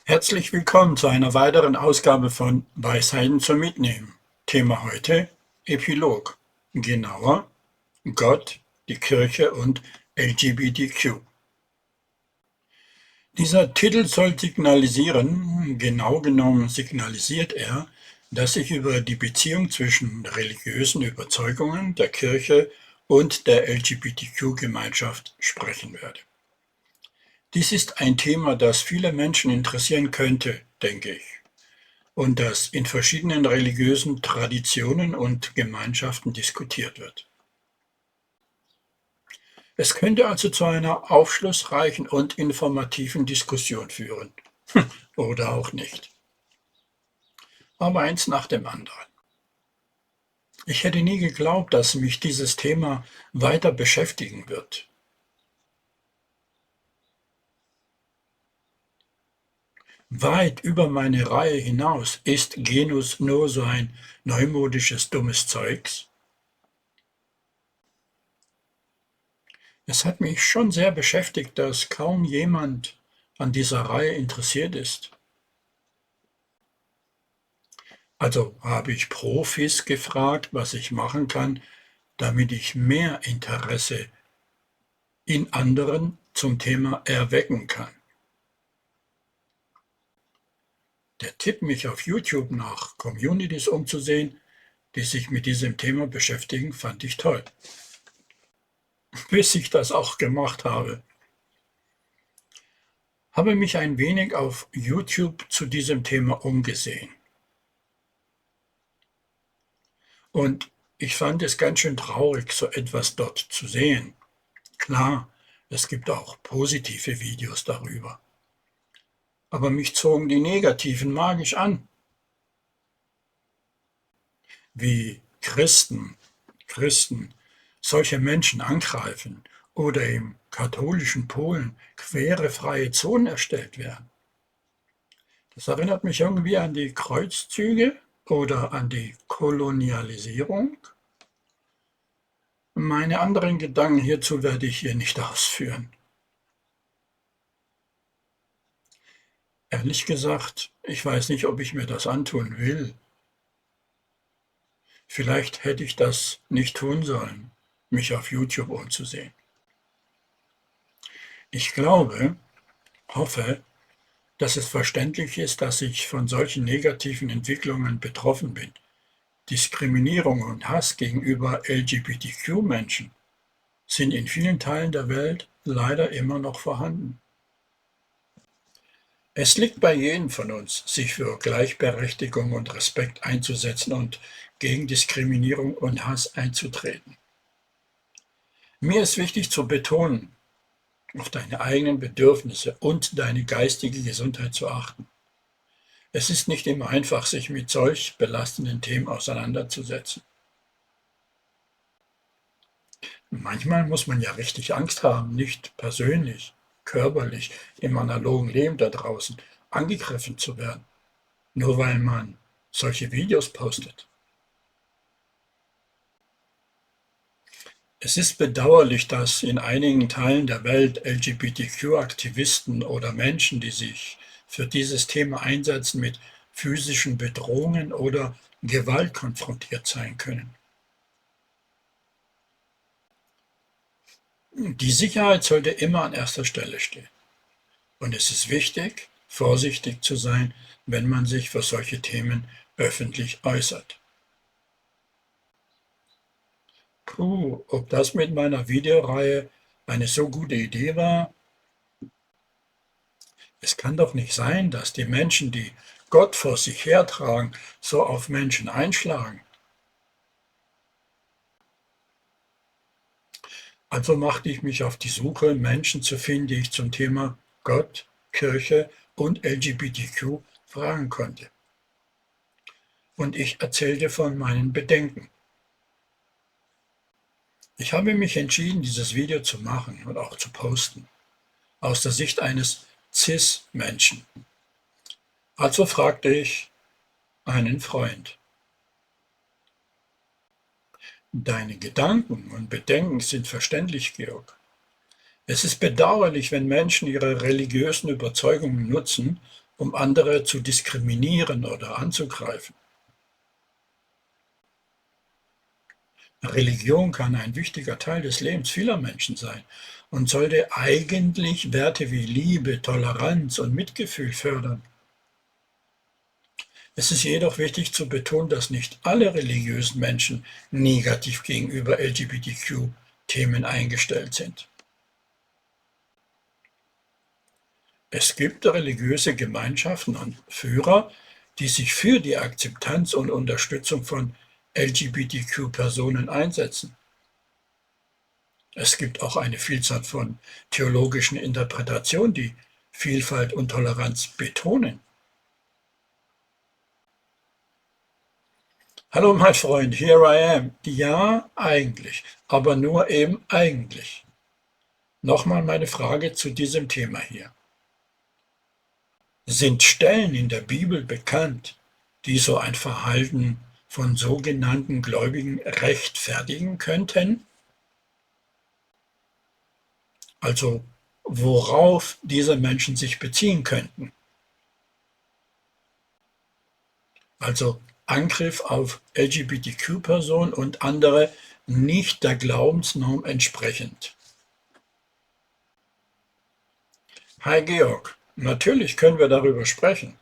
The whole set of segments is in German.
Herzlich willkommen zu einer weiteren Ausgabe von Weisheiten zum Mitnehmen. Thema heute: Epilog. Genauer: Gott, die Kirche und LGBTQ. Dieser Titel soll signalisieren, genau genommen signalisiert er, dass ich über die Beziehung zwischen religiösen Überzeugungen der Kirche und der LGBTQ-Gemeinschaft sprechen werde. Dies ist ein Thema, das viele Menschen interessieren könnte, denke ich, und das in verschiedenen religiösen Traditionen und Gemeinschaften diskutiert wird. Es könnte also zu einer aufschlussreichen und informativen Diskussion führen. Oder auch nicht. Aber eins nach dem anderen. Ich hätte nie geglaubt, dass mich dieses Thema weiter beschäftigen wird. Weit über meine Reihe hinaus ist Genus nur so ein neumodisches dummes Zeugs. Es hat mich schon sehr beschäftigt, dass kaum jemand an dieser Reihe interessiert ist. Also habe ich Profis gefragt, was ich machen kann, damit ich mehr Interesse in anderen zum Thema erwecken kann. Der Tipp, mich auf YouTube nach Communities umzusehen, die sich mit diesem Thema beschäftigen, fand ich toll. Bis ich das auch gemacht habe. Habe mich ein wenig auf YouTube zu diesem Thema umgesehen. Und ich fand es ganz schön traurig, so etwas dort zu sehen. Klar, es gibt auch positive Videos darüber. Aber mich zogen die negativen magisch an, wie Christen solche Menschen angreifen oder im katholischen Polen quere freie Zonen erstellt werden. Das erinnert mich irgendwie an die Kreuzzüge oder an die Kolonialisierung. Meine anderen Gedanken hierzu werde ich hier nicht ausführen. Ehrlich gesagt, ich weiß nicht, ob ich mir das antun will. Vielleicht hätte ich das nicht tun sollen, mich auf YouTube umzusehen. Ich hoffe, dass es verständlich ist, dass ich von solchen negativen Entwicklungen betroffen bin. Diskriminierung und Hass gegenüber LGBTQ-Menschen sind in vielen Teilen der Welt leider immer noch vorhanden. Es liegt bei jedem von uns, sich für Gleichberechtigung und Respekt einzusetzen und gegen Diskriminierung und Hass einzutreten. Mir ist wichtig zu betonen, auf deine eigenen Bedürfnisse und deine geistige Gesundheit zu achten. Es ist nicht immer einfach, sich mit solch belastenden Themen auseinanderzusetzen. Manchmal muss man ja richtig Angst haben, nicht persönlich, körperlich, im analogen Leben da draußen angegriffen zu werden, nur weil man solche Videos postet. Es ist bedauerlich, dass in einigen Teilen der Welt LGBTQ-Aktivisten oder Menschen, die sich für dieses Thema einsetzen, mit physischen Bedrohungen oder Gewalt konfrontiert sein können. Die Sicherheit sollte immer an erster Stelle stehen. Und es ist wichtig, vorsichtig zu sein, wenn man sich für solche Themen öffentlich äußert. Ob das mit meiner Videoreihe eine so gute Idee war? Es kann doch nicht sein, dass die Menschen, die Gott vor sich hertragen, so auf Menschen einschlagen. Also machte ich mich auf die Suche, Menschen zu finden, die ich zum Thema Gott, Kirche und LGBTQ fragen konnte. Und ich erzählte von meinen Bedenken. Ich habe mich entschieden, dieses Video zu machen und auch zu posten, aus der Sicht eines Cis-Menschen. Also fragte ich einen Freund. Deine Gedanken und Bedenken sind verständlich, Georg. Es ist bedauerlich, wenn Menschen ihre religiösen Überzeugungen nutzen, um andere zu diskriminieren oder anzugreifen. Religion kann ein wichtiger Teil des Lebens vieler Menschen sein und sollte eigentlich Werte wie Liebe, Toleranz und Mitgefühl fördern. Es ist jedoch wichtig zu betonen, dass nicht alle religiösen Menschen negativ gegenüber LGBTQ-Themen eingestellt sind. Es gibt religiöse Gemeinschaften und Führer, die sich für die Akzeptanz und Unterstützung von LGBTQ-Personen einsetzen. Es gibt auch eine Vielzahl von theologischen Interpretationen, die Vielfalt und Toleranz betonen. Hallo mein Freund, here I am. Ja, eigentlich, aber nur eben eigentlich. Nochmal meine Frage zu diesem Thema hier. Sind Stellen in der Bibel bekannt, die so ein Verhalten von sogenannten Gläubigen rechtfertigen könnten? Also worauf diese Menschen sich beziehen könnten? Also Angriff auf LGBTQ-Personen und andere nicht der Glaubensnorm entsprechend. Hi Georg, natürlich können wir darüber sprechen.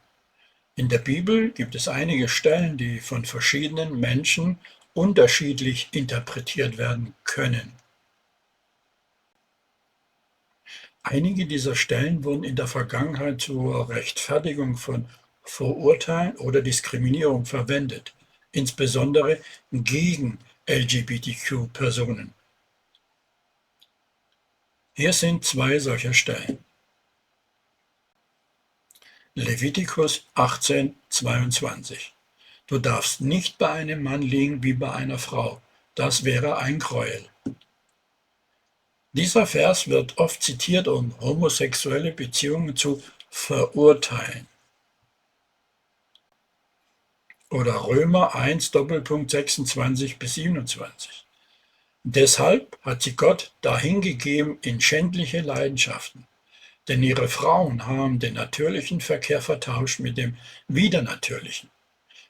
In der Bibel gibt es einige Stellen, die von verschiedenen Menschen unterschiedlich interpretiert werden können. Einige dieser Stellen wurden in der Vergangenheit zur Rechtfertigung von Vorurteilen oder Diskriminierung verwendet, insbesondere gegen LGBTQ-Personen. Hier sind zwei solcher Stellen. Levitikus 18,22: Du darfst nicht bei einem Mann liegen wie bei einer Frau, das wäre ein Gräuel. Dieser Vers wird oft zitiert, um homosexuelle Beziehungen zu verurteilen. Oder Römer 1, 26-27. Deshalb hat sie Gott dahingegeben in schändliche Leidenschaften, denn ihre Frauen haben den natürlichen Verkehr vertauscht mit dem widernatürlichen.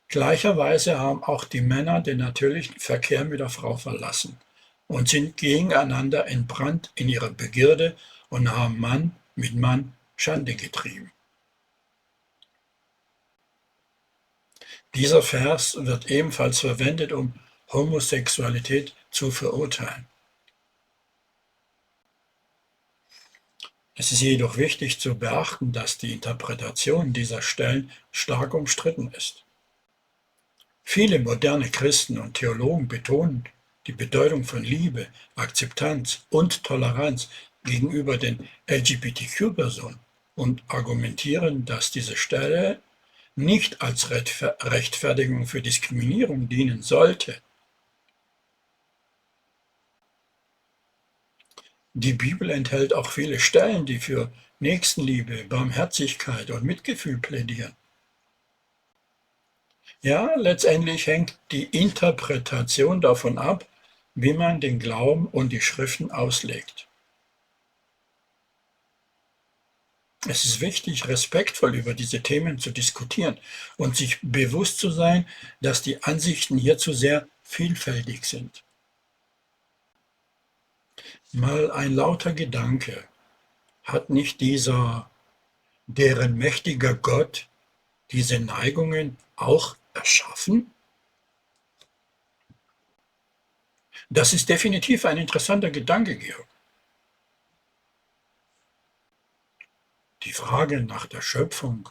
Gleicherweise haben auch die Männer den natürlichen Verkehr mit der Frau verlassen und sind gegeneinander entbrannt in ihrer Begierde und haben Mann mit Mann Schande getrieben. Dieser Vers wird ebenfalls verwendet, um Homosexualität zu verurteilen. Es ist jedoch wichtig zu beachten, dass die Interpretation dieser Stellen stark umstritten ist. Viele moderne Christen und Theologen betonen die Bedeutung von Liebe, Akzeptanz und Toleranz gegenüber den LGBTQ-Personen und argumentieren, dass diese Stelle nicht als Rechtfertigung für Diskriminierung dienen sollte. Die Bibel enthält auch viele Stellen, die für Nächstenliebe, Barmherzigkeit und Mitgefühl plädieren. Ja, letztendlich hängt die Interpretation davon ab, wie man den Glauben und die Schriften auslegt. Es ist wichtig, respektvoll über diese Themen zu diskutieren und sich bewusst zu sein, dass die Ansichten hierzu sehr vielfältig sind. Mal ein lauter Gedanke: Hat nicht deren mächtiger Gott diese Neigungen auch erschaffen? Das ist definitiv ein interessanter Gedanke, Georg. Die Frage nach der Schöpfung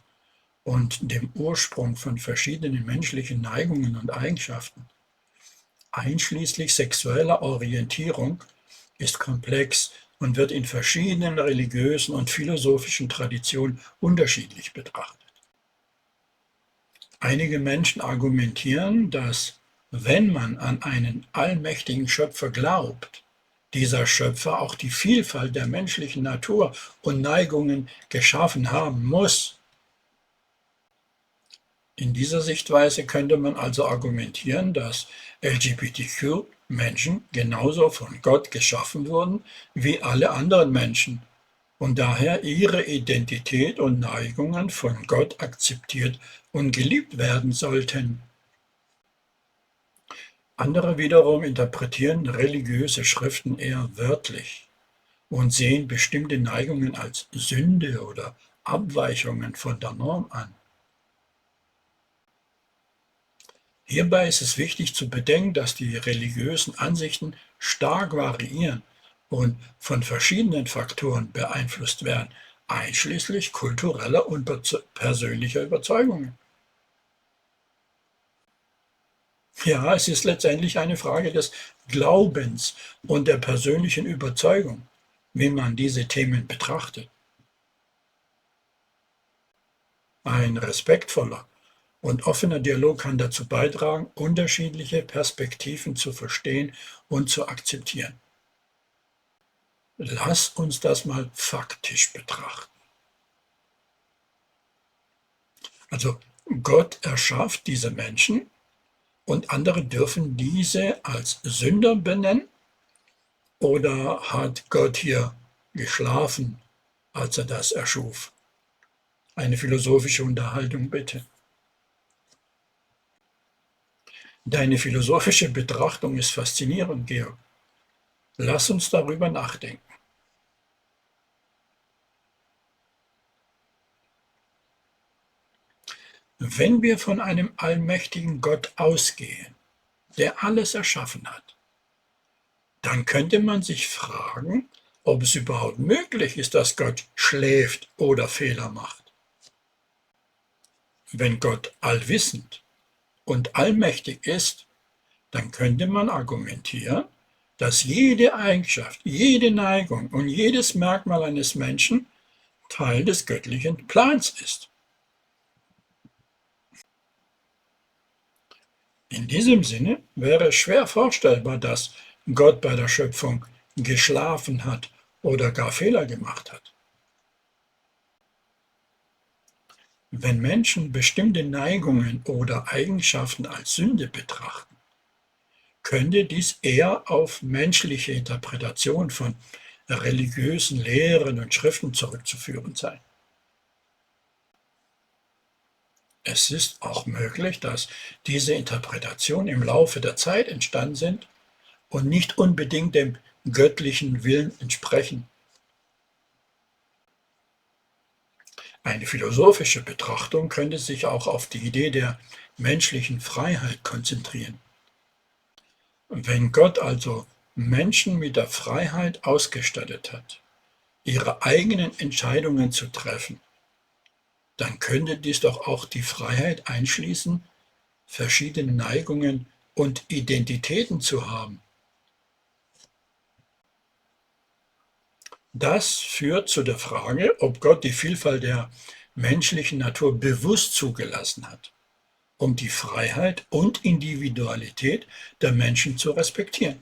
und dem Ursprung von verschiedenen menschlichen Neigungen und Eigenschaften, einschließlich sexueller Orientierung, ist komplex und wird in verschiedenen religiösen und philosophischen Traditionen unterschiedlich betrachtet. Einige Menschen argumentieren, dass, wenn man an einen allmächtigen Schöpfer glaubt, dieser Schöpfer auch die Vielfalt der menschlichen Natur und Neigungen geschaffen haben muss. In dieser Sichtweise könnte man also argumentieren, dass LGBTQ-Menschen genauso von Gott geschaffen wurden wie alle anderen Menschen und daher ihre Identität und Neigungen von Gott akzeptiert und geliebt werden sollten. Andere wiederum interpretieren religiöse Schriften eher wörtlich und sehen bestimmte Neigungen als Sünde oder Abweichungen von der Norm an. Hierbei ist es wichtig zu bedenken, dass die religiösen Ansichten stark variieren und von verschiedenen Faktoren beeinflusst werden, einschließlich kultureller und persönlicher Überzeugungen. Ja, es ist letztendlich eine Frage des Glaubens und der persönlichen Überzeugung, wie man diese Themen betrachtet. Ein respektvoller und offener Dialog kann dazu beitragen, unterschiedliche Perspektiven zu verstehen und zu akzeptieren. Lass uns das mal faktisch betrachten. Also Gott erschafft diese Menschen und andere dürfen diese als Sünder benennen, oder hat Gott hier geschlafen, als er das erschuf? Eine philosophische Unterhaltung bitte. Deine philosophische Betrachtung ist faszinierend, Georg. Lass uns darüber nachdenken. Wenn wir von einem allmächtigen Gott ausgehen, der alles erschaffen hat, dann könnte man sich fragen, ob es überhaupt möglich ist, dass Gott schläft oder Fehler macht. Wenn Gott allwissend und allmächtig ist, dann könnte man argumentieren, dass jede Eigenschaft, jede Neigung und jedes Merkmal eines Menschen Teil des göttlichen Plans ist. In diesem Sinne wäre es schwer vorstellbar, dass Gott bei der Schöpfung geschlafen hat oder gar Fehler gemacht hat. Wenn Menschen bestimmte Neigungen oder Eigenschaften als Sünde betrachten, könnte dies eher auf menschliche Interpretation von religiösen Lehren und Schriften zurückzuführen sein. Es ist auch möglich, dass diese Interpretationen im Laufe der Zeit entstanden sind und nicht unbedingt dem göttlichen Willen entsprechen. Eine philosophische Betrachtung könnte sich auch auf die Idee der menschlichen Freiheit konzentrieren. Wenn Gott also Menschen mit der Freiheit ausgestattet hat, ihre eigenen Entscheidungen zu treffen, dann könnte dies doch auch die Freiheit einschließen, verschiedene Neigungen und Identitäten zu haben. Das führt zu der Frage, ob Gott die Vielfalt der menschlichen Natur bewusst zugelassen hat, um die Freiheit und Individualität der Menschen zu respektieren.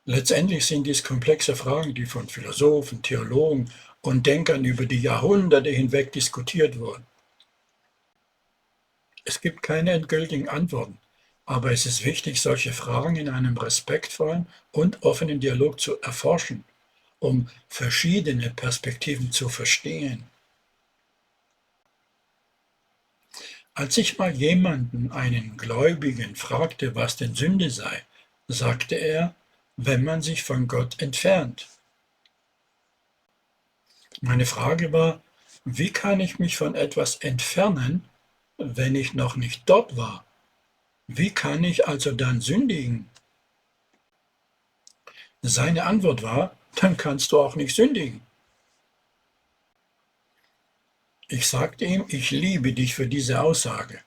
Letztendlich sind dies komplexe Fragen, die von Philosophen, Theologen und Denkern über die Jahrhunderte hinweg diskutiert wurden. Es gibt keine endgültigen Antworten, aber es ist wichtig, solche Fragen in einem respektvollen und offenen Dialog zu erforschen, um verschiedene Perspektiven zu verstehen. Als ich mal jemanden, einen Gläubigen, fragte, was denn Sünde sei, sagte er, wenn man sich von Gott entfernt. Meine Frage war, wie kann ich mich von etwas entfernen, wenn ich noch nicht dort war? Wie kann ich also dann sündigen? Seine Antwort war, dann kannst du auch nicht sündigen. Ich sagte ihm, ich liebe dich für diese Aussage.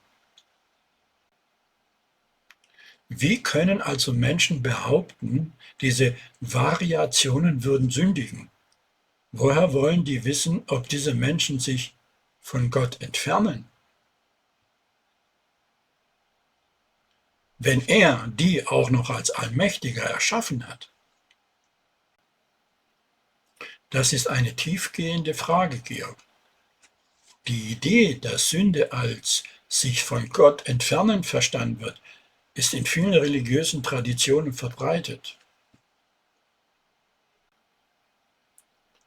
Wie können also Menschen behaupten, diese Variationen würden sündigen? Woher wollen die wissen, ob diese Menschen sich von Gott entfernen? Wenn er die auch noch als Allmächtiger erschaffen hat? Das ist eine tiefgehende Frage, Georg. Die Idee, dass Sünde als sich von Gott entfernen verstanden wird, ist in vielen religiösen Traditionen verbreitet.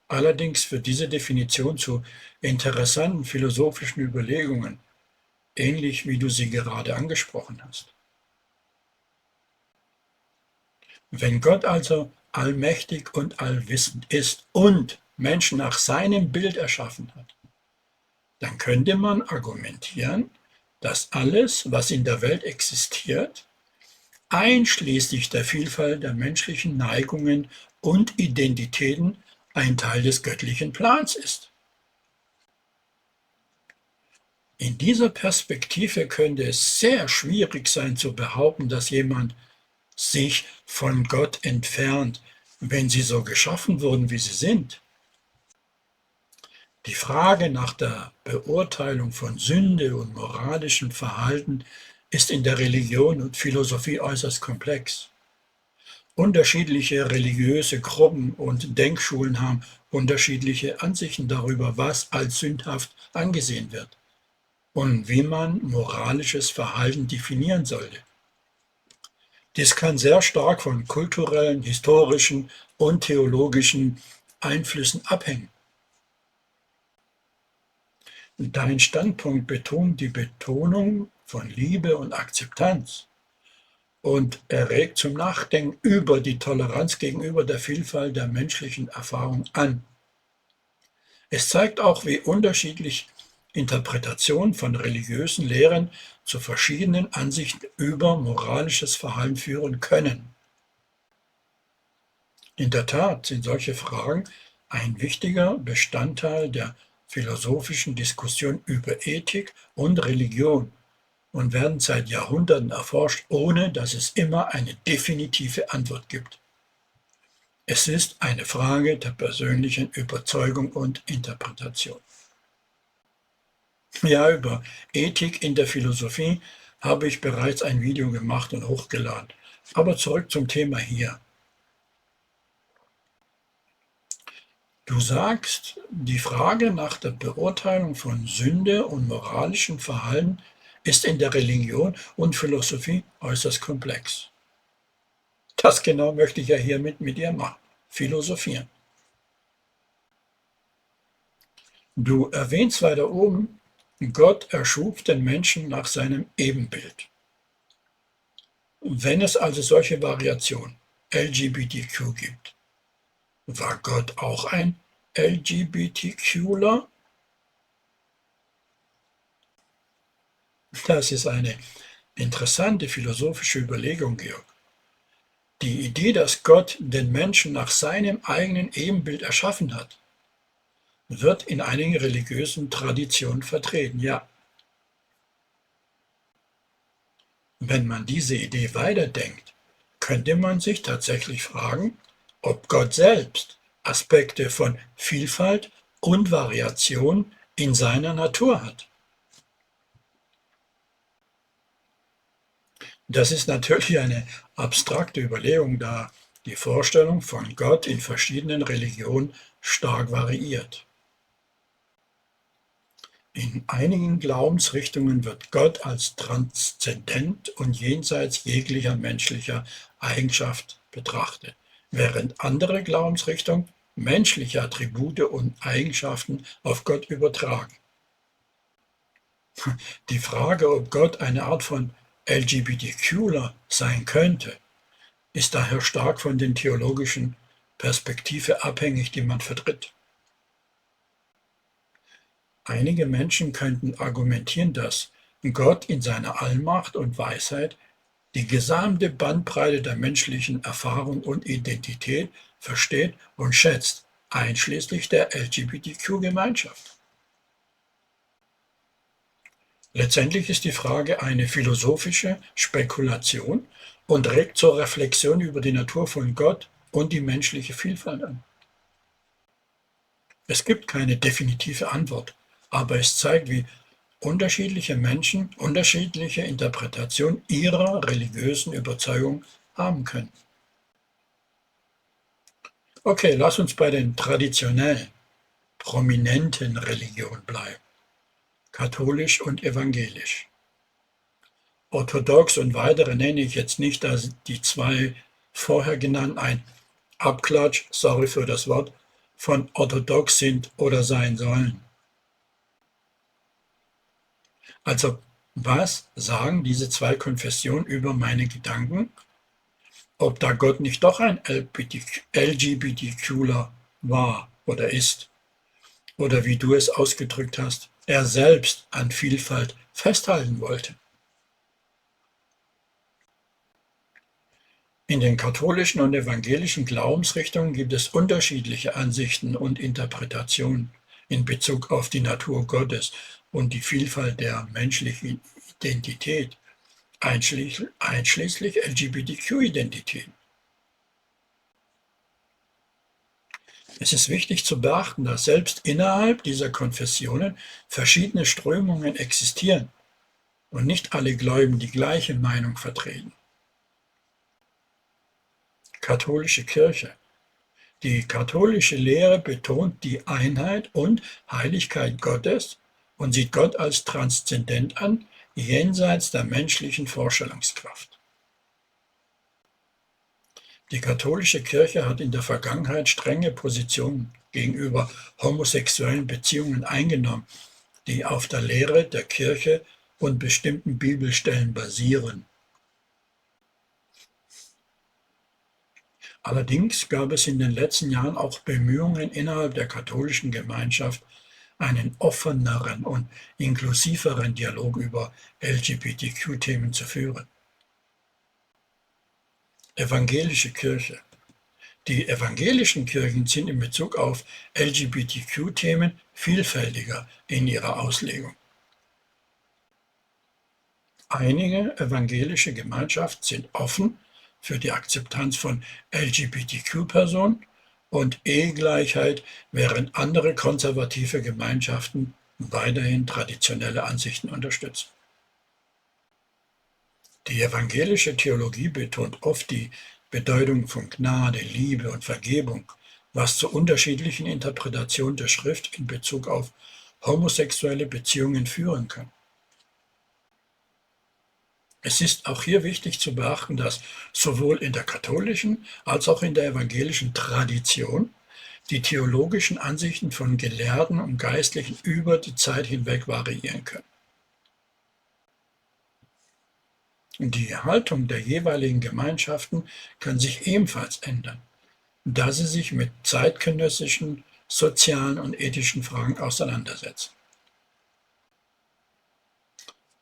allerdings führt diese Definition zu interessanten philosophischen Überlegungen, ähnlich wie du sie gerade angesprochen hast. Wenn Gott also allmächtig und allwissend ist und Menschen nach seinem Bild erschaffen hat, dann könnte man argumentieren, dass alles, was in der Welt existiert, einschließlich der Vielfalt der menschlichen Neigungen und Identitäten, ein Teil des göttlichen Plans ist. In dieser Perspektive könnte es sehr schwierig sein zu behaupten, dass jemand sich von Gott entfernt, wenn sie so geschaffen wurden, wie sie sind. Die Frage nach der Beurteilung von Sünde und moralischem Verhalten ist in der Religion und Philosophie äußerst komplex. Unterschiedliche religiöse Gruppen und Denkschulen haben unterschiedliche Ansichten darüber, was als sündhaft angesehen wird und wie man moralisches Verhalten definieren sollte. Dies kann sehr stark von kulturellen, historischen und theologischen Einflüssen abhängen. Dein Standpunkt betont die Betonung von Liebe und Akzeptanz und erregt zum Nachdenken über die Toleranz gegenüber der Vielfalt der menschlichen Erfahrung an. Es zeigt auch, wie unterschiedlich Interpretationen von religiösen Lehren zu verschiedenen Ansichten über moralisches Verhalten führen können. In der Tat sind solche Fragen ein wichtiger Bestandteil der philosophischen Diskussion über Ethik und Religion und werden seit Jahrhunderten erforscht, ohne dass es immer eine definitive Antwort gibt. Es ist eine Frage der persönlichen Überzeugung und Interpretation. Ja, über Ethik in der Philosophie habe ich bereits ein Video gemacht und hochgeladen. Aber zurück zum Thema hier. Du sagst, die Frage nach der Beurteilung von Sünde und moralischem Verhalten ist in der Religion und Philosophie äußerst komplex. Das genau möchte ich ja hiermit mit dir machen. Philosophieren. Du erwähnst weiter oben, Gott erschuf den Menschen nach seinem Ebenbild. Wenn es also solche Variationen, LGBTQ gibt, war Gott auch ein LGBTQler? Das ist eine interessante philosophische Überlegung, Georg. Die Idee, dass Gott den Menschen nach seinem eigenen Ebenbild erschaffen hat, wird in einigen religiösen Traditionen vertreten, ja. Wenn man diese Idee weiterdenkt, könnte man sich tatsächlich fragen, ob Gott selbst Aspekte von Vielfalt und Variation in seiner Natur hat. Das ist natürlich eine abstrakte Überlegung, da die Vorstellung von Gott in verschiedenen Religionen stark variiert. In einigen Glaubensrichtungen wird Gott als transzendent und jenseits jeglicher menschlicher Eigenschaft betrachtet, während andere Glaubensrichtungen menschliche Attribute und Eigenschaften auf Gott übertragen. Die Frage, ob Gott eine Art von LGBTQler sein könnte, ist daher stark von den theologischen Perspektive abhängig, die man vertritt. Einige Menschen könnten argumentieren, dass Gott in seiner Allmacht und Weisheit die gesamte Bandbreite der menschlichen Erfahrung und Identität versteht und schätzt, einschließlich der LGBTQ-Gemeinschaft. Letztendlich ist die Frage eine philosophische Spekulation und regt zur Reflexion über die Natur von Gott und die menschliche Vielfalt an. Es gibt keine definitive Antwort, aber es zeigt, wie unterschiedliche Menschen unterschiedliche Interpretationen ihrer religiösen Überzeugung haben können. Okay, lass uns bei den traditionellen, prominenten Religionen bleiben. Katholisch und evangelisch. Orthodox und weitere nenne ich jetzt nicht, da die zwei vorher genannten ein Abklatsch, sorry für das Wort, von orthodox sind oder sein sollen. Also, was sagen diese zwei Konfessionen über meine Gedanken? Ob da Gott nicht doch ein LGBTQler war oder ist? Oder wie du es ausgedrückt hast, er selbst an Vielfalt festhalten wollte. In den katholischen und evangelischen Glaubensrichtungen gibt es unterschiedliche Ansichten und Interpretationen in Bezug auf die Natur Gottes und die Vielfalt der menschlichen Identität, einschließlich LGBTQ-Identitäten. Es ist wichtig zu beachten, dass selbst innerhalb dieser Konfessionen verschiedene Strömungen existieren und nicht alle Gläubigen die gleiche Meinung vertreten. Katholische Kirche. Die katholische Lehre betont die Einheit und Heiligkeit Gottes und sieht Gott als transzendent an, jenseits der menschlichen Vorstellungskraft. Die katholische Kirche hat in der Vergangenheit strenge Positionen gegenüber homosexuellen Beziehungen eingenommen, die auf der Lehre der Kirche und bestimmten Bibelstellen basieren. Allerdings gab es in den letzten Jahren auch Bemühungen innerhalb der katholischen Gemeinschaft, einen offeneren und inklusiveren Dialog über LGBTQ-Themen zu führen. Evangelische Kirche. Die evangelischen Kirchen sind in Bezug auf LGBTQ-Themen vielfältiger in ihrer Auslegung. Einige evangelische Gemeinschaften sind offen für die Akzeptanz von LGBTQ-Personen und Ehegleichheit, während andere konservative Gemeinschaften weiterhin traditionelle Ansichten unterstützen. Die evangelische Theologie betont oft die Bedeutung von Gnade, Liebe und Vergebung, was zu unterschiedlichen Interpretationen der Schrift in Bezug auf homosexuelle Beziehungen führen kann. Es ist auch hier wichtig zu beachten, dass sowohl in der katholischen als auch in der evangelischen Tradition die theologischen Ansichten von Gelehrten und Geistlichen über die Zeit hinweg variieren können. Die Haltung der jeweiligen Gemeinschaften kann sich ebenfalls ändern, da sie sich mit zeitgenössischen sozialen und ethischen Fragen auseinandersetzen.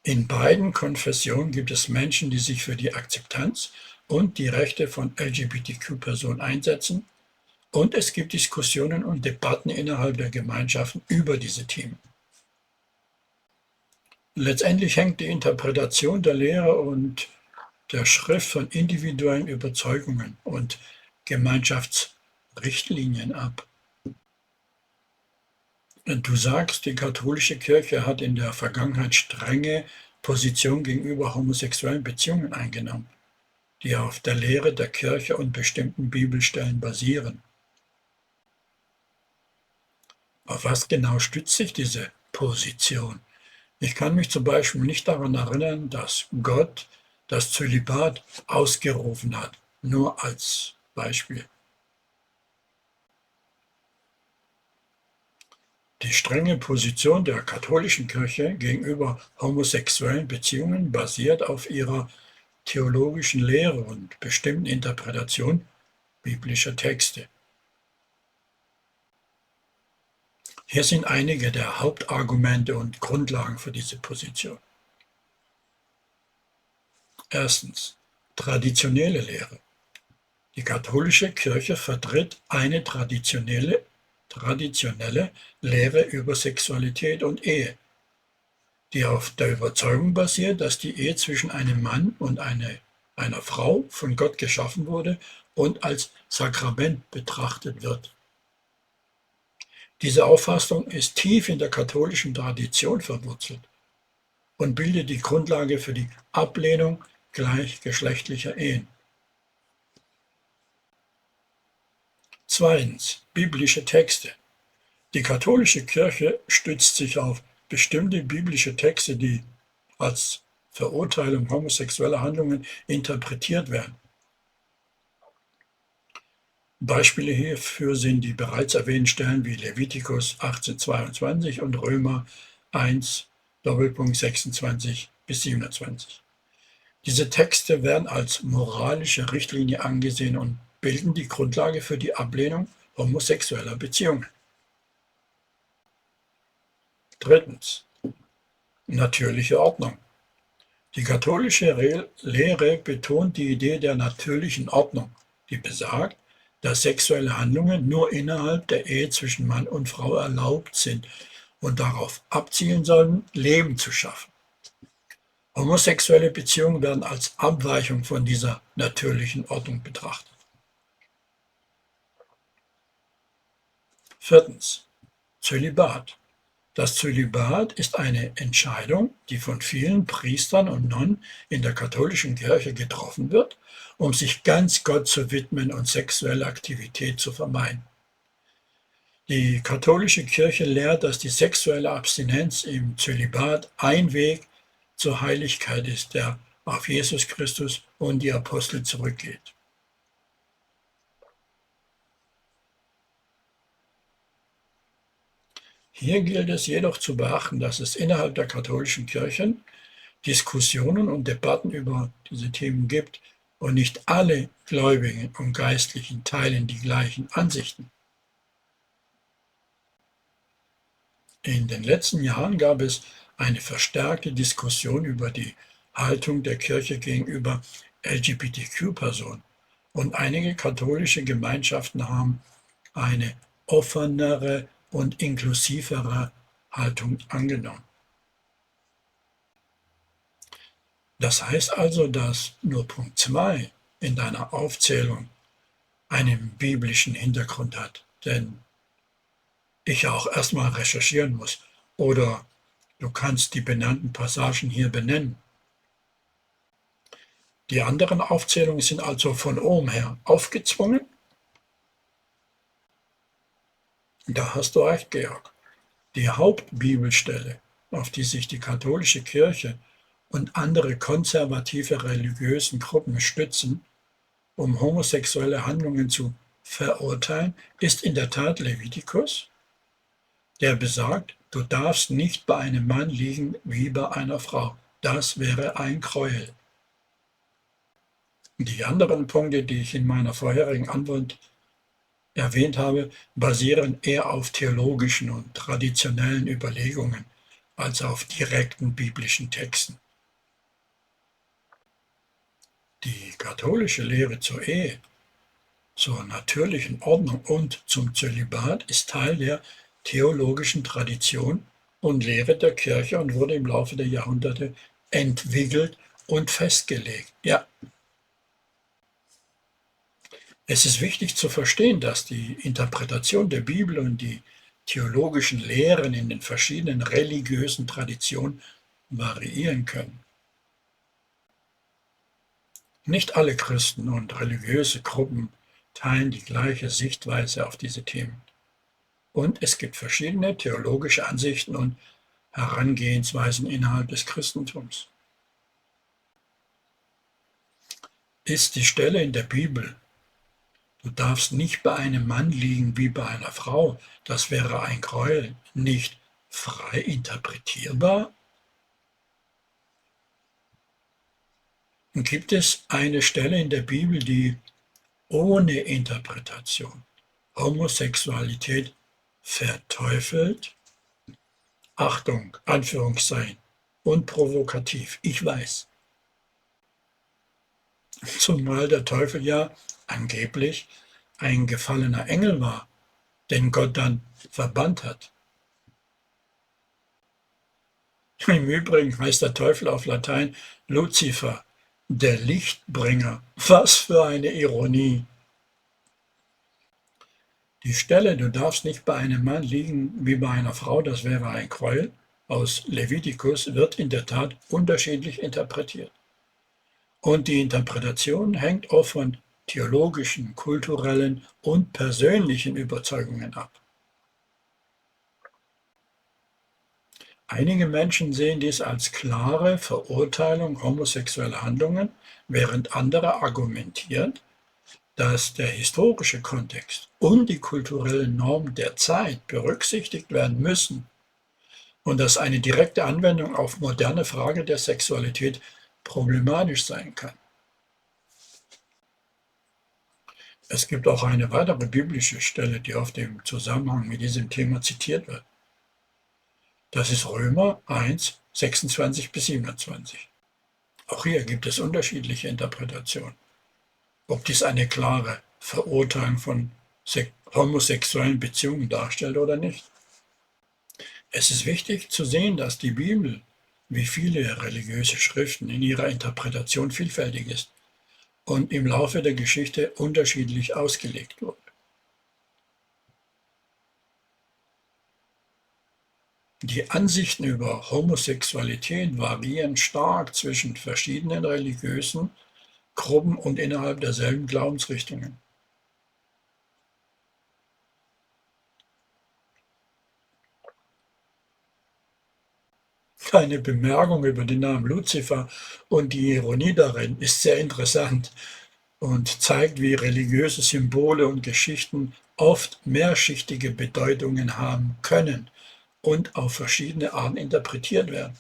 In beiden Konfessionen gibt es Menschen, die sich für die Akzeptanz und die Rechte von LGBTQ-Personen einsetzen, und es gibt Diskussionen und Debatten innerhalb der Gemeinschaften über diese Themen. Letztendlich hängt die Interpretation der Lehre und der Schrift von individuellen Überzeugungen und Gemeinschaftsrichtlinien ab. Du sagst, die katholische Kirche hat in der Vergangenheit strenge Position gegenüber homosexuellen Beziehungen eingenommen, die auf der Lehre der Kirche und bestimmten Bibelstellen basieren. Auf was genau stützt sich diese Position? Ich kann mich zum Beispiel nicht daran erinnern, dass Gott das Zölibat ausgerufen hat, nur als Beispiel. Die strenge Position der katholischen Kirche gegenüber homosexuellen Beziehungen basiert auf ihrer theologischen Lehre und bestimmten Interpretation biblischer Texte. Hier sind einige der Hauptargumente und Grundlagen für diese Position. Erstens, traditionelle Lehre. Die katholische Kirche vertritt eine traditionelle Lehre über Sexualität und Ehe, die auf der Überzeugung basiert, dass die Ehe zwischen einem Mann und einer Frau von Gott geschaffen wurde und als Sakrament betrachtet wird. Diese Auffassung ist tief in der katholischen Tradition verwurzelt und bildet die Grundlage für die Ablehnung gleichgeschlechtlicher Ehen. Zweitens, biblische Texte. Die katholische Kirche stützt sich auf bestimmte biblische Texte, die als Verurteilung homosexueller Handlungen interpretiert werden. Beispiele hierfür sind die bereits erwähnten Stellen wie Levitikus 18,22 und Römer 1, 26 bis 27. Diese Texte werden als moralische Richtlinie angesehen und bilden die Grundlage für die Ablehnung homosexueller Beziehungen. Drittens. Natürliche Ordnung. Die katholische Lehre betont die Idee der natürlichen Ordnung, die besagt, dass sexuelle Handlungen nur innerhalb der Ehe zwischen Mann und Frau erlaubt sind und darauf abzielen sollen, Leben zu schaffen. Homosexuelle Beziehungen werden als Abweichung von dieser natürlichen Ordnung betrachtet. Viertens. Zölibat. Das Zölibat ist eine Entscheidung, die von vielen Priestern und Nonnen in der katholischen Kirche getroffen wird, um sich ganz Gott zu widmen und sexuelle Aktivität zu vermeiden. Die katholische Kirche lehrt, dass die sexuelle Abstinenz im Zölibat ein Weg zur Heiligkeit ist, der auf Jesus Christus und die Apostel zurückgeht. Hier gilt es jedoch zu beachten, dass es innerhalb der katholischen Kirchen Diskussionen und Debatten über diese Themen gibt und nicht alle Gläubigen und Geistlichen teilen die gleichen Ansichten. In den letzten Jahren gab es eine verstärkte Diskussion über die Haltung der Kirche gegenüber LGBTQ-Personen und einige katholische Gemeinschaften haben eine offenere und inklusivere Haltung angenommen. Das heißt also, dass nur Punkt 2 in deiner Aufzählung einen biblischen Hintergrund hat, denn ich auch erstmal recherchieren muss. Oder du kannst die benannten Passagen hier benennen. Die anderen Aufzählungen sind also von oben her aufgezwungen. Da hast du recht, Georg. Die Hauptbibelstelle, auf die sich die katholische Kirche und andere konservative religiösen Gruppen stützen, um homosexuelle Handlungen zu verurteilen, ist in der Tat Levitikus, der besagt, du darfst nicht bei einem Mann liegen wie bei einer Frau. Das wäre ein Gräuel. Die anderen Punkte, die ich in meiner vorherigen Antwort erwähnt habe, basieren eher auf theologischen und traditionellen Überlegungen als auf direkten biblischen Texten. Die katholische Lehre zur Ehe, zur natürlichen Ordnung und zum Zölibat ist Teil der theologischen Tradition und Lehre der Kirche und wurde im Laufe der Jahrhunderte entwickelt und festgelegt. Ja, es ist wichtig zu verstehen, dass die Interpretation der Bibel und die theologischen Lehren in den verschiedenen religiösen Traditionen variieren können. Nicht alle Christen und religiöse Gruppen teilen die gleiche Sichtweise auf diese Themen. Und es gibt verschiedene theologische Ansichten und Herangehensweisen innerhalb des Christentums. Ist die Stelle in der Bibel, du darfst nicht bei einem Mann liegen wie bei einer Frau, das wäre ein Gräuel, nicht frei interpretierbar? Und gibt es eine Stelle in der Bibel, die ohne Interpretation Homosexualität verteufelt? Achtung, Anführungszeichen, und provokativ, ich weiß. Zumal der Teufel ja angeblich ein gefallener Engel war, den Gott dann verbannt hat. Im Übrigen heißt der Teufel auf Latein Luzifer, der Lichtbringer. Was für eine Ironie! Die Stelle, du darfst nicht bei einem Mann liegen wie bei einer Frau, das wäre ein Gräuel, aus Levitikus wird in der Tat unterschiedlich interpretiert. Und die Interpretation hängt oft von theologischen, kulturellen und persönlichen Überzeugungen ab. Einige Menschen sehen dies als klare Verurteilung homosexueller Handlungen, während andere argumentieren, dass der historische Kontext und die kulturellen Normen der Zeit berücksichtigt werden müssen und dass eine direkte Anwendung auf moderne Frage der Sexualität problematisch sein kann. Es gibt auch eine weitere biblische Stelle, die oft im Zusammenhang mit diesem Thema zitiert wird. Das ist Römer 1, 26 bis 27. Auch hier gibt es unterschiedliche Interpretationen. Ob dies eine klare Verurteilung von homosexuellen Beziehungen darstellt oder nicht. Es ist wichtig zu sehen, dass die Bibel, wie viele religiöse Schriften, in ihrer Interpretation vielfältig ist und im Laufe der Geschichte unterschiedlich ausgelegt wurde. Die Ansichten über Homosexualität variieren stark zwischen verschiedenen religiösen Gruppen und innerhalb derselben Glaubensrichtungen. Eine Bemerkung über den Namen Luzifer und die Ironie darin ist sehr interessant und zeigt, wie religiöse Symbole und Geschichten oft mehrschichtige Bedeutungen haben können und auf verschiedene Arten interpretiert werden.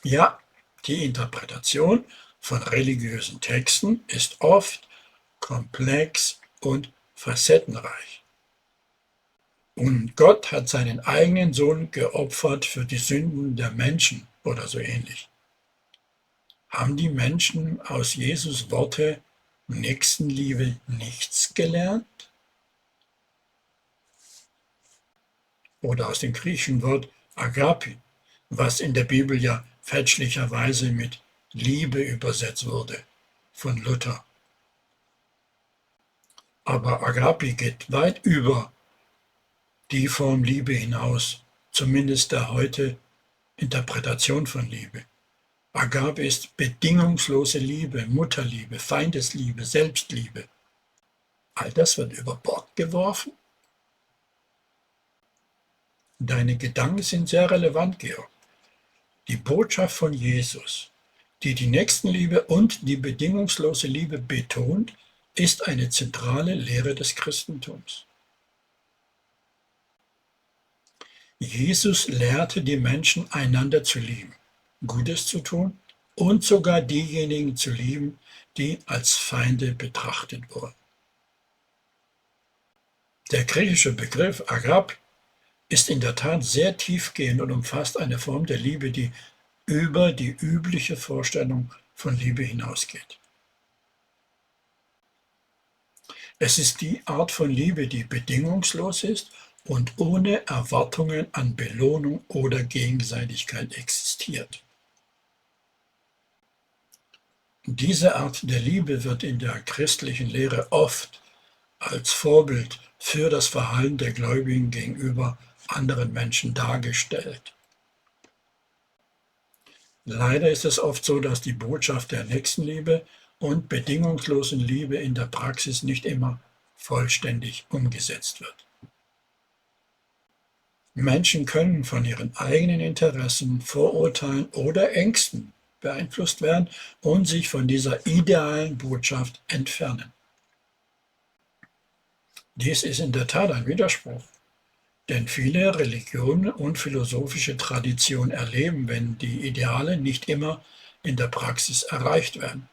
Ja, die Interpretation von religiösen Texten ist oft komplex und facettenreich. Und Gott hat seinen eigenen Sohn geopfert für die Sünden der Menschen oder so ähnlich. Haben die Menschen aus Jesus Worte Nächstenliebe nichts gelernt? Oder aus dem griechischen Wort Agape, was in der Bibel ja fälschlicherweise mit Liebe übersetzt wurde von Luther. Aber Agape geht weit über die Form Liebe hinaus, zumindest der heute Interpretation von Liebe. Agape ist bedingungslose Liebe, Mutterliebe, Feindesliebe, Selbstliebe. All das wird über Bord geworfen? Deine Gedanken sind sehr relevant, Georg. Die Botschaft von Jesus, die die Nächstenliebe und die bedingungslose Liebe betont, ist eine zentrale Lehre des Christentums. Jesus lehrte die Menschen, einander zu lieben, Gutes zu tun und sogar diejenigen zu lieben, die als Feinde betrachtet wurden. Der griechische Begriff Agap ist in der Tat sehr tiefgehend und umfasst eine Form der Liebe, die über die übliche Vorstellung von Liebe hinausgeht. Es ist die Art von Liebe, die bedingungslos ist und ohne Erwartungen an Belohnung oder Gegenseitigkeit existiert. Diese Art der Liebe wird in der christlichen Lehre oft als Vorbild für das Verhalten der Gläubigen gegenüber anderen Menschen dargestellt. Leider ist es oft so, dass die Botschaft der Nächstenliebe und bedingungslosen Liebe in der Praxis nicht immer vollständig umgesetzt wird. Menschen können von ihren eigenen Interessen, Vorurteilen oder Ängsten beeinflusst werden und sich von dieser idealen Botschaft entfernen. Dies ist in der Tat ein Widerspruch, denn viele Religionen und philosophische Traditionen erleben, wenn die Ideale nicht immer in der Praxis erreicht werden.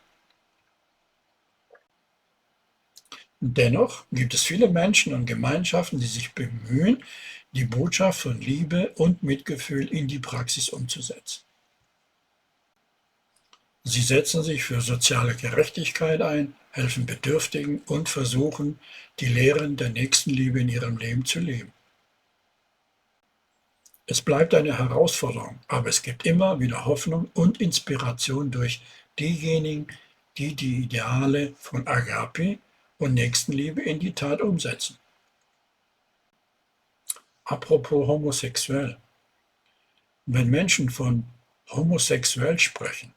Dennoch gibt es viele Menschen und Gemeinschaften, die sich bemühen, die Botschaft von Liebe und Mitgefühl in die Praxis umzusetzen. Sie setzen sich für soziale Gerechtigkeit ein, helfen Bedürftigen und versuchen, die Lehren der Nächstenliebe in ihrem Leben zu leben. Es bleibt eine Herausforderung, aber es gibt immer wieder Hoffnung und Inspiration durch diejenigen, die die Ideale von Agape und Nächstenliebe in die Tat umsetzen. Apropos homosexuell. Wenn Menschen von homosexuell sprechen,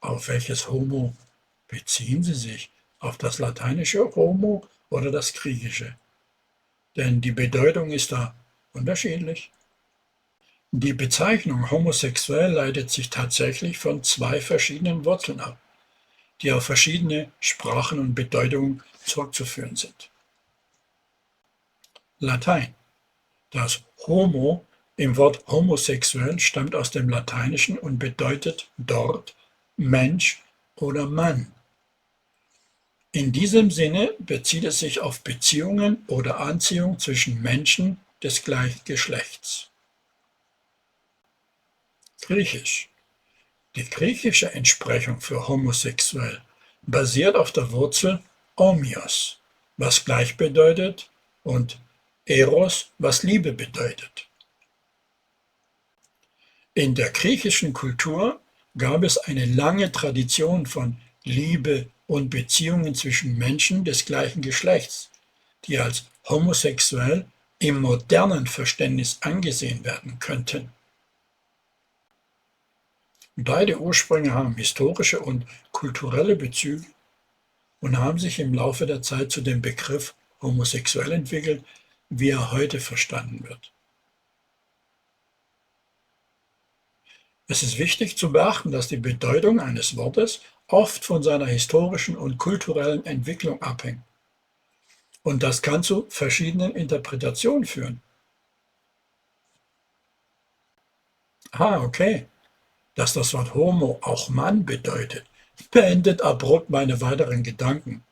auf welches Homo beziehen sie sich? Auf das lateinische Homo oder das griechische? Denn die Bedeutung ist da unterschiedlich. Die Bezeichnung homosexuell leitet sich tatsächlich von zwei verschiedenen Wurzeln ab. die auf verschiedene Sprachen und Bedeutungen zurückzuführen sind. Latein. Das Homo im Wort homosexuell stammt aus dem Lateinischen und bedeutet dort Mensch oder Mann. In diesem Sinne bezieht es sich auf Beziehungen oder Anziehung zwischen Menschen des gleichen Geschlechts. Griechisch. Die griechische Entsprechung für homosexuell basiert auf der Wurzel homios, was gleich bedeutet, und eros, was Liebe bedeutet. In der griechischen Kultur gab es eine lange Tradition von Liebe und Beziehungen zwischen Menschen des gleichen Geschlechts, die als homosexuell im modernen Verständnis angesehen werden könnten. Beide Ursprünge haben historische und kulturelle Bezüge und haben sich im Laufe der Zeit zu dem Begriff homosexuell entwickelt, wie er heute verstanden wird. Es ist wichtig zu beachten, dass die Bedeutung eines Wortes oft von seiner historischen und kulturellen Entwicklung abhängt. Und das kann zu verschiedenen Interpretationen führen. Okay, dass das Wort Homo auch Mann bedeutet, beendet abrupt meine weiteren Gedanken.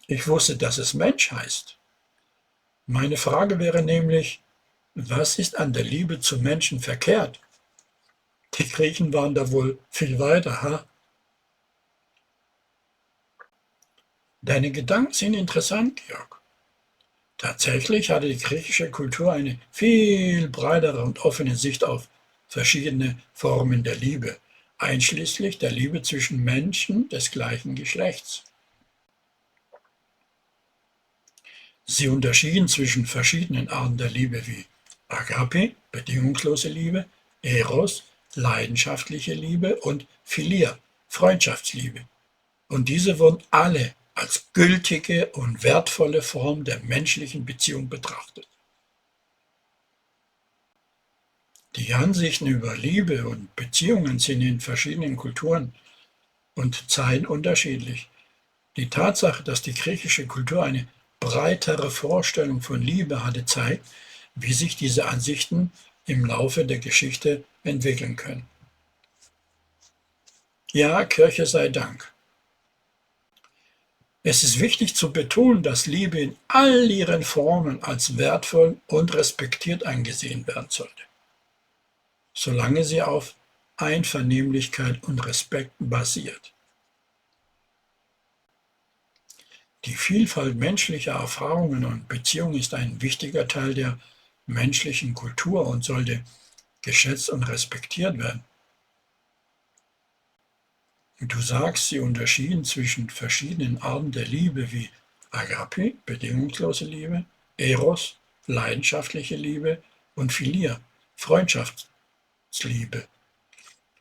Ich wusste, dass es Mensch heißt. Meine Frage wäre nämlich, was ist an der Liebe zu Menschen verkehrt? Die Griechen waren da wohl viel weiter, ha? Deine Gedanken sind interessant, Georg. Tatsächlich hatte die griechische Kultur eine viel breitere und offene Sicht auf verschiedene Formen der Liebe, einschließlich der Liebe zwischen Menschen des gleichen Geschlechts. Sie unterschieden zwischen verschiedenen Arten der Liebe wie Agape, bedingungslose Liebe, Eros, leidenschaftliche Liebe und Philia, Freundschaftsliebe. Und diese wurden alle als gültige und wertvolle Form der menschlichen Beziehung betrachtet. Die Ansichten über Liebe und Beziehungen sind in verschiedenen Kulturen und Zeiten unterschiedlich. Die Tatsache, dass die griechische Kultur eine breitere Vorstellung von Liebe hatte, zeigt, wie sich diese Ansichten im Laufe der Geschichte entwickeln können. Ja, Kirche sei Dank. Es ist wichtig zu betonen, dass Liebe in all ihren Formen als wertvoll und respektiert angesehen werden sollte, solange sie auf Einvernehmlichkeit und Respekt basiert. Die Vielfalt menschlicher Erfahrungen und Beziehungen ist ein wichtiger Teil der menschlichen Kultur und sollte geschätzt und respektiert werden. Du sagst, sie unterschieden zwischen verschiedenen Arten der Liebe wie Agape, bedingungslose Liebe, Eros, leidenschaftliche Liebe und Philia, Freundschaftsliebe.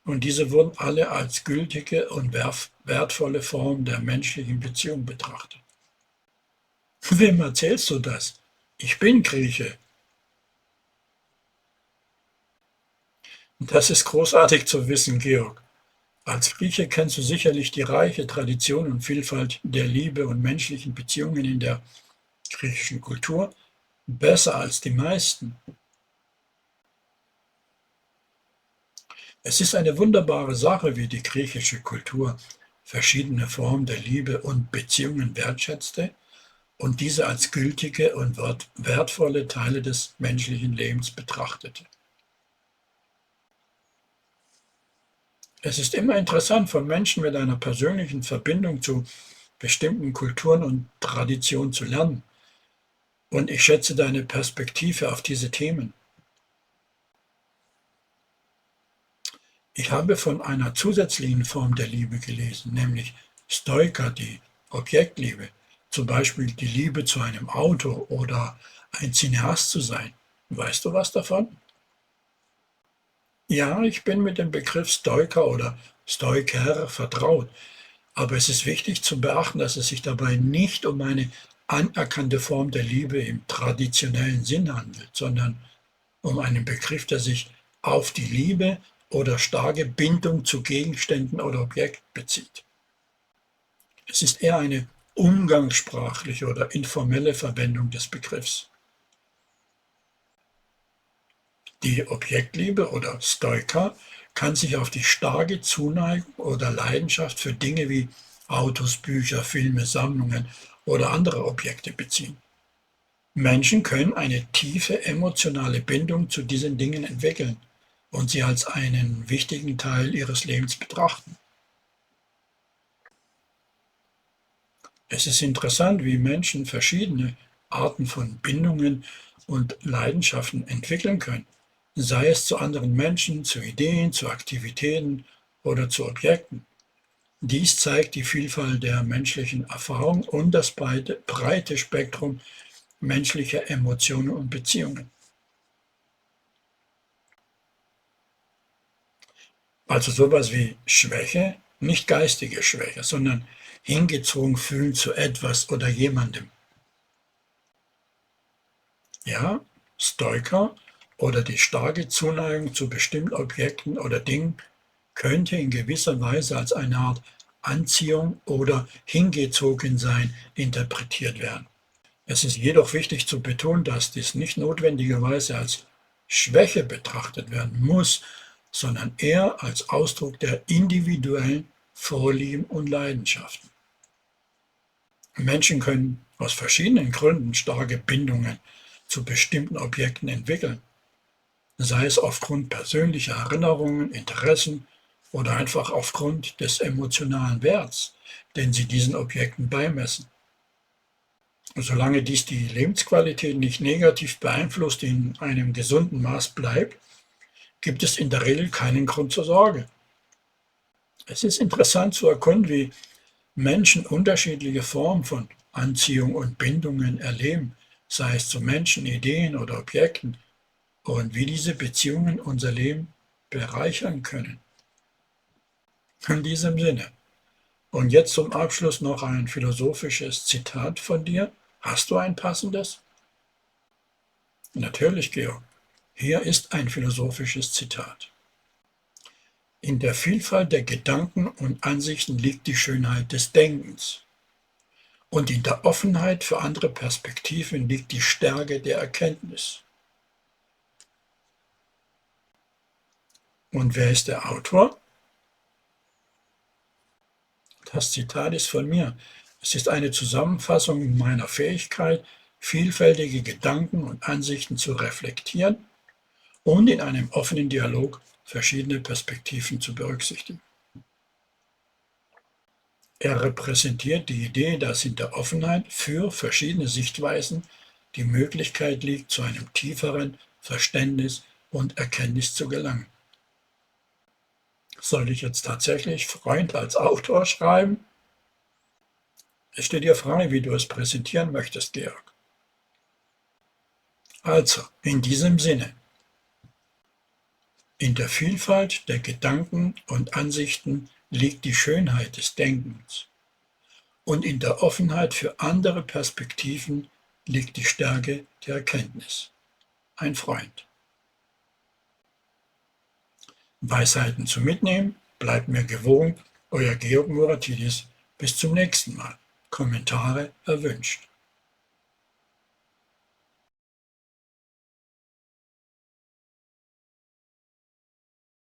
Und diese wurden alle als gültige und wertvolle Form der menschlichen Beziehung betrachtet. Wem erzählst du das? Ich bin Grieche. Das ist großartig zu wissen, Georg. Als Grieche kennst du sicherlich die reiche Tradition und Vielfalt der Liebe und menschlichen Beziehungen in der griechischen Kultur besser als die meisten. Es ist eine wunderbare Sache, wie die griechische Kultur verschiedene Formen der Liebe und Beziehungen wertschätzte und diese als gültige und wertvolle Teile des menschlichen Lebens betrachtete. Es ist immer interessant, von Menschen mit einer persönlichen Verbindung zu bestimmten Kulturen und Traditionen zu lernen. Und ich schätze deine Perspektive auf diese Themen. Ich habe von einer zusätzlichen Form der Liebe gelesen, nämlich Stoika, die Objektliebe, zum Beispiel die Liebe zu einem Auto oder ein Cineast zu sein. Weißt du was davon? Ja, ich bin mit dem Begriff Stoiker oder Stoiker vertraut, aber es ist wichtig zu beachten, dass es sich dabei nicht um eine anerkannte Form der Liebe im traditionellen Sinn handelt, sondern um einen Begriff, der sich auf die Liebe oder starke Bindung zu Gegenständen oder Objekten bezieht. Es ist eher eine umgangssprachliche oder informelle Verwendung des Begriffs. Die Objektliebe oder Stoika kann sich auf die starke Zuneigung oder Leidenschaft für Dinge wie Autos, Bücher, Filme, Sammlungen oder andere Objekte beziehen. Menschen können eine tiefe emotionale Bindung zu diesen Dingen entwickeln und sie als einen wichtigen Teil ihres Lebens betrachten. Es ist interessant, wie Menschen verschiedene Arten von Bindungen und Leidenschaften entwickeln können, sei es zu anderen Menschen, zu Ideen, zu Aktivitäten oder zu Objekten. Dies zeigt die Vielfalt der menschlichen Erfahrung und das breite Spektrum menschlicher Emotionen und Beziehungen. Also sowas wie Schwäche, nicht geistige Schwäche, sondern hingezogen fühlen zu etwas oder jemandem. Ja, Stoiker oder die starke Zuneigung zu bestimmten Objekten oder Dingen könnte in gewisser Weise als eine Art Anziehung oder Hingezogensein interpretiert werden. Es ist jedoch wichtig zu betonen, dass dies nicht notwendigerweise als Schwäche betrachtet werden muss, sondern eher als Ausdruck der individuellen Vorlieben und Leidenschaften. Menschen können aus verschiedenen Gründen starke Bindungen zu bestimmten Objekten entwickeln, sei es aufgrund persönlicher Erinnerungen, Interessen oder einfach aufgrund des emotionalen Werts, den sie diesen Objekten beimessen. Solange dies die Lebensqualität nicht negativ beeinflusst, in einem gesunden Maß bleibt, gibt es in der Regel keinen Grund zur Sorge. Es ist interessant zu erkunden, wie Menschen unterschiedliche Formen von Anziehung und Bindungen erleben, sei es zu Menschen, Ideen oder Objekten, und wie diese Beziehungen unser Leben bereichern können. In diesem Sinne. Und jetzt zum Abschluss noch ein philosophisches Zitat von dir. Hast du ein passendes? Natürlich, Georg. Hier ist ein philosophisches Zitat. In der Vielfalt der Gedanken und Ansichten liegt die Schönheit des Denkens. Und in der Offenheit für andere Perspektiven liegt die Stärke der Erkenntnis. Und wer ist der Autor? Das Zitat ist von mir. Es ist eine Zusammenfassung meiner Fähigkeit, vielfältige Gedanken und Ansichten zu reflektieren und in einem offenen Dialog verschiedene Perspektiven zu berücksichtigen. Er repräsentiert die Idee, dass in der Offenheit für verschiedene Sichtweisen die Möglichkeit liegt, zu einem tieferen Verständnis und Erkenntnis zu gelangen. Soll ich jetzt tatsächlich Freund als Autor schreiben? Es steht dir frei, wie du es präsentieren möchtest, Georg. Also, in diesem Sinne, in der Vielfalt der Gedanken und Ansichten liegt die Schönheit des Denkens, und in der Offenheit für andere Perspektiven liegt die Stärke der Erkenntnis. Ein Freund. Weisheiten zum Mitnehmen, bleibt mir gewogen, euer Georg Muratidis. Bis zum nächsten Mal. Kommentare erwünscht.